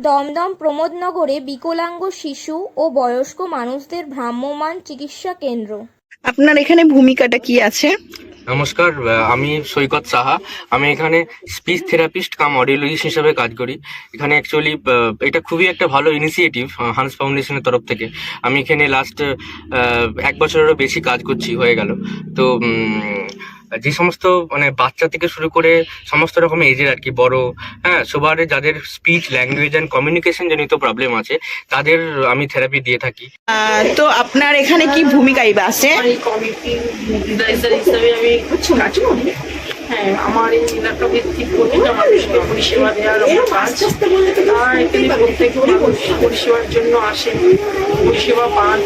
দমদম প্রমোদনগরে বিকলাঙ্গ শিশু ও বয়স্ক মানুষদের ভ্রাম্যমাণ চিকিৎসা কেন্দ্র। আপনার এখানে ভূমিকাটা কি আছে? নমস্কার, আমি সৈকত সাহা। আমি এখানে স্পিচ থেরাপিস্ট কাম অডিওলজিস্ট হিসেবে কাজ করি। এখানে অ্যাকচুয়ালি এটা খুবই একটা ভালো ইনিশিয়েটিভ হান্স ফাউন্ডেশনের তরফ থেকে। আমি এখানে লাস্ট 1 বছরেরও বেশি কাজ করছি, হয়ে গেল। তো যে সমস্ত মানে বাচ্চা থেকে শুরু করে সমস্ত রকম এজের আর কি, বড়, হ্যাঁ, সবার যাদের স্পিচ ল্যাঙ্গুয়েজ অ্যান্ড কমিউনিকেশন জনিত প্রবলেম আছে তাদের আমি থেরাপি দিয়ে থাকি। তো আপনার এখানে কি ভূমিকাই বা আছে? কমিটির অ্যাডভাইজার হিসাবে আমি কাজ করি। হ্যাঁ, আমার এই এলাকা ভিত্তিক প্রতিটা মানুষকে পরিষেবা দেওয়ার আমার কাজ। আর এখানে প্রত্যেক মানুষ পরিষেবার জন্য আসেন, পরিষেবা পান,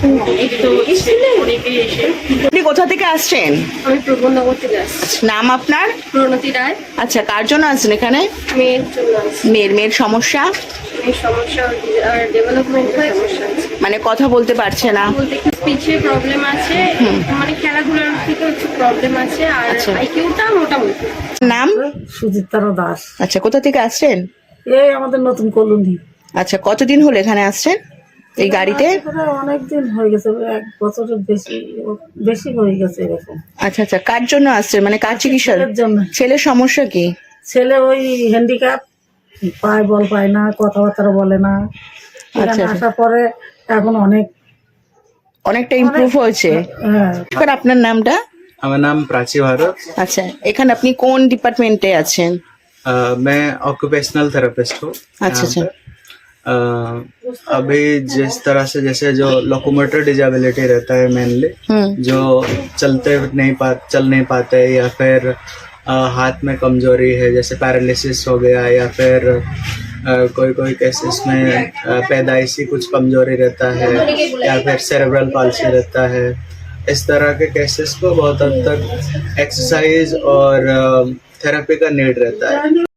উপকৃত হচ্ছে অনেকেই এসে। আপনি কোথা থেকে আসছেন? আমি প্রবন্ধনগর থেকে আসছি। নাম আপনার? প্রণতি রায়। আচ্ছা, কার জন্য আসছেন এখানে? মেয়ের জন্য আসছি। মেয়ের সমস্যা? মেয়ের সমস্যা আর ডেভেলপমেন্টের সমস্যা আছে, মানে কথা বলতে পারছে না? বলতে একটু স্পিচে প্রবলেম আছে, মানে খেলাধুলার থেকে একটু প্রবলেম আছে, আর আচ্ছা। আইকিউটা মোটামুটি। নাম? সুচিত্রা দাস। আচ্ছা, কোথা থেকে আসছেন? এই আমাদের নতুন কলোনি। আচ্ছা, কতদিন হলো এখানে আসছেন এই গাড়িতে? অনেকদিন হয়ে গেছে, 1 বছরের বেশি হয়ে গেছে এরকম। আচ্ছা আচ্ছা, কার জন্য আসছেন, মানে কার চিকিৎসা? ছেলের জন্য। ছেলের সমস্যা কি? ছেলে ওই হ্যান্ডিক্যাপ, বল পায় না, কথাবার্তা বলে না। এখানে আচ্ছা। আসার পরে এখন অনেকটা ইমপ্রুভ হয়েছে। হ্যাঁ। এবার আপনার নামটা? আমার নাম প্রাচী ভারত। আচ্ছা, এখানে আপনি কোন ডিপার্টমেন্টে আছেন? मैं ऑक्यूपेशनल थेरेपिस्ट हूँ। अच्छा, यहाँ पे। अभी जिस तरह से जैसे जो लोकोमोटर डिजेबिलिटी रहता है मेनली, जो चल नहीं पाते या फिर हाथ में कमजोरी है, जैसे पैरालिसिस हो गया, या फिर कोई केसेस में पैदाइशी कुछ कमजोरी रहता है, या फिर सेरेब्रल पाल्सी रहता है। इस तरह के केसेस को बहुत हद तक एक्सरसाइज और थेरेपी का नीड रहता है।